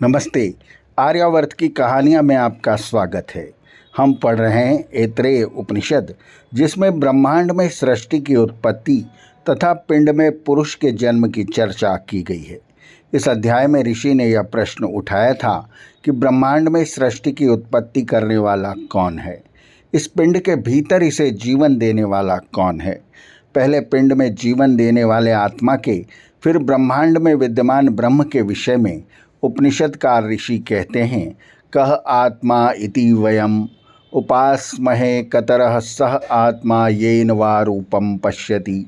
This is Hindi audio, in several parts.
नमस्ते। आर्यावर्त की कहानियाँ में आपका स्वागत है। हम पढ़ रहे हैं ऐतरेय उपनिषद, जिसमें ब्रह्मांड में सृष्टि की उत्पत्ति तथा पिंड में पुरुष के जन्म की चर्चा की गई है। इस अध्याय में ऋषि ने यह प्रश्न उठाया था कि ब्रह्मांड में सृष्टि की उत्पत्ति करने वाला कौन है, इस पिंड के भीतर इसे जीवन देने वाला कौन है। पहले पिंड में जीवन देने वाले आत्मा के, फिर ब्रह्मांड में विद्यमान ब्रह्म के विषय में उपनिषदकार ऋषि कहते हैं, कह आत्मा इति वयम उपास्महे कतरः सह आत्मा येन वा रूपम पश्यति,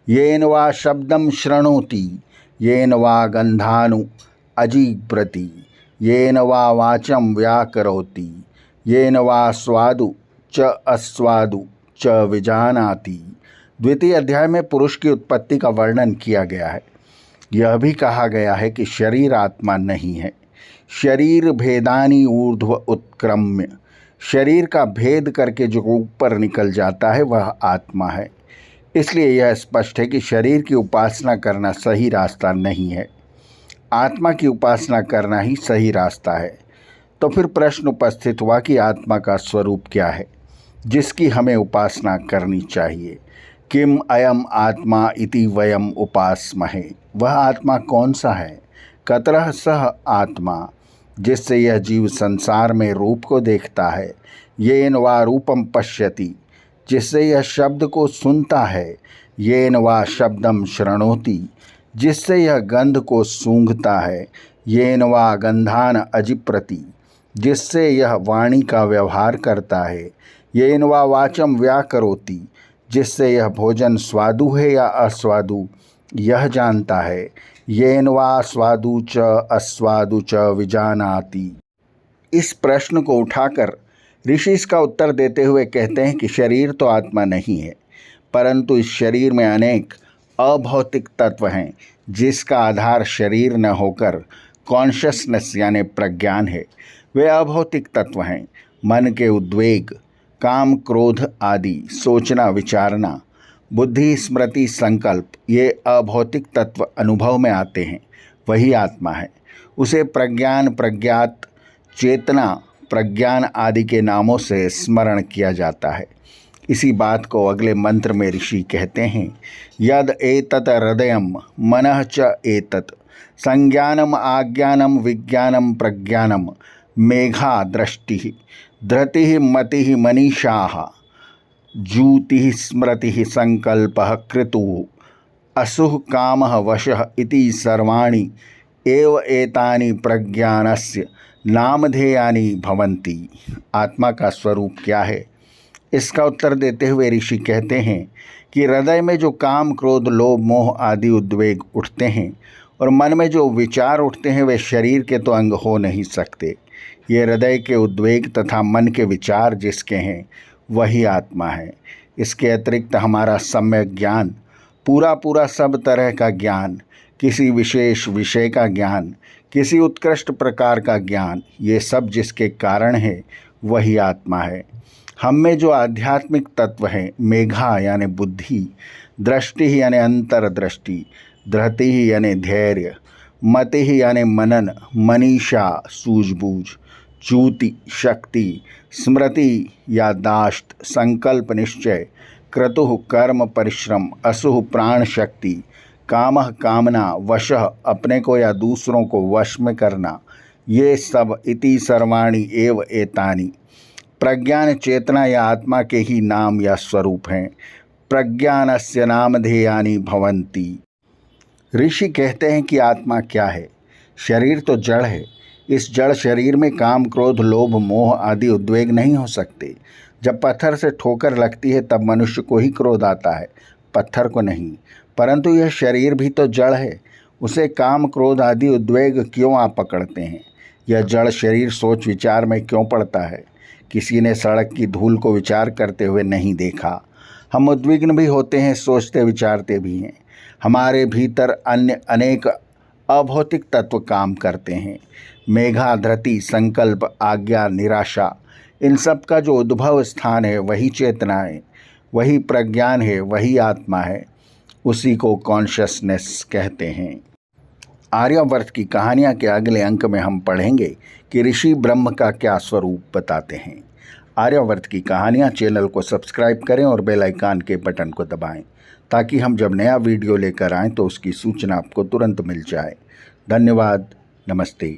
येन वा शब्दम शृणोति, येन वा गंधानु अजिघ्रति, येन वा वाचं व्याकरोति, येन वा स्वादु च अस्वादु च विजानाति। द्वितीय अध्याय में पुरुष की उत्पत्ति का वर्णन किया गया है। यह भी कहा गया है कि शरीर आत्मा नहीं है। शरीर भेदानी ऊर्ध्व उत्क्रम्य, शरीर का भेद करके जो ऊपर निकल जाता है वह आत्मा है। इसलिए यह स्पष्ट है कि शरीर की उपासना करना सही रास्ता नहीं है, आत्मा की उपासना करना ही सही रास्ता है। तो फिर प्रश्न उपस्थित हुआ कि आत्मा का स्वरूप क्या है जिसकी हमें उपासना करनी चाहिए। किम अयम आत्मा इति वयम उपास्महे, वह आत्मा कौन सा है। कतरः सह आत्मा, जिससे यह जीव संसार में रूप को देखता है। येन वा रूपम पश्यति, जिससे यह शब्द को सुनता है। येन वा शब्दम शृणोति, जिससे यह गंध को सूंघता है। येन वा गंधान अजिप्रति, जिससे यह वाणी का व्यवहार करता है। येन वा वाचम व्याकरोति, जिससे यह भोजन स्वादु है या अस्वादु यह जानता है। येन वा स्वादु च अस्वादु च विजानाति। इस प्रश्न को उठाकर ऋषि इसका उत्तर देते हुए कहते हैं कि शरीर तो आत्मा नहीं है, परंतु इस शरीर में अनेक अभौतिक तत्व हैं जिसका आधार शरीर न होकर कॉन्शसनेस यानी प्रज्ञान है। वे अभौतिक तत्व हैं मन के उद्वेग, काम क्रोध आदि, सोचना विचारना, बुद्धि स्मृति संकल्प, ये अभौतिक तत्व अनुभव में आते हैं, वही आत्मा है। उसे प्रज्ञान, प्रज्ञात, चेतना, प्रज्ञान आदि के नामों से स्मरण किया जाता है। इसी बात को अगले मंत्र में ऋषि कहते हैं, यद एतत् हृदयम मनः च एतत् संज्ञानम आज्ञानम विज्ञानम प्रज्ञानम मेघा दृष्टिः धृतिः मतिः मनीषाः जूतिः स्मृतिः संकल्पः क्रतुः असुः कामः वशः इति सर्वाणि एव एतानि प्रज्ञानस्य नामधेयानि भवन्ति। आत्मा का स्वरूप क्या है, इसका उत्तर देते हुए ऋषि कहते हैं कि हृदय में जो काम क्रोध लोभ मोह आदि उद्वेग उठते हैं और मन में जो विचार उठते हैं वे शरीर के तो अंग हो नहीं सकते। ये हृदय के उद्वेग तथा मन के विचार जिसके हैं वही आत्मा है। इसके अतिरिक्त हमारा सम्यक ज्ञान, पूरा सब तरह का ज्ञान, किसी विशेष विषय का ज्ञान, किसी उत्कृष्ट प्रकार का ज्ञान, ये सब जिसके कारण है वही आत्मा है। हम में जो आध्यात्मिक तत्व हैं, मेघा यानी बुद्धि, दृष्टि यानी अंतर्दृष्टि, धृति यानी धैर्य, मति यानी मनन, मनीषा सूझबूझ, ज्योति शक्ति, स्मृति याददाश्त, संकल्प निश्चय, क्रतुः कर्म परिश्रम, असुः प्राण शक्ति, कामः कामना, वशः अपने को या दूसरों को वश में करना, ये सब इति सर्वाणि एव एतानि प्रज्ञान चेतना या आत्मा के ही नाम या स्वरूप हैं। प्रज्ञानस्य नामधेयानि भवन्ति। ऋषि कहते हैं कि आत्मा क्या है। शरीर तो जड़ है। इस जड़ शरीर में काम क्रोध लोभ मोह आदि उद्वेग नहीं हो सकते। जब पत्थर से ठोकर लगती है तब मनुष्य को ही क्रोध आता है, पत्थर को नहीं। परंतु यह शरीर भी तो जड़ है, उसे काम क्रोध आदि उद्वेग क्यों आप पकड़ते हैं। यह जड़ शरीर सोच विचार में क्यों पड़ता है। किसी ने सड़क की धूल को विचार करते हुए नहीं देखा। हम उद्विग्न भी होते हैं, सोचते विचारते भी हैं। हमारे भीतर अन्य अनेक अभौतिक तत्व काम करते हैं। मेघा धृति संकल्प आज्ञा निराशा, इन सब का जो उद्भव स्थान है वही चेतना है, वही प्रज्ञान है, वही आत्मा है। उसी को कॉन्शसनेस कहते हैं। आर्यावर्त की कहानियाँ के अगले अंक में हम पढ़ेंगे कि ऋषि ब्रह्म का क्या स्वरूप बताते हैं। आर्यावर्त की कहानियाँ चैनल को सब्सक्राइब करें और बेल आइकन के बटन को दबाएं ताकि हम जब नया वीडियो लेकर आएँ तो उसकी सूचना आपको तुरंत मिल जाए। धन्यवाद। नमस्ते।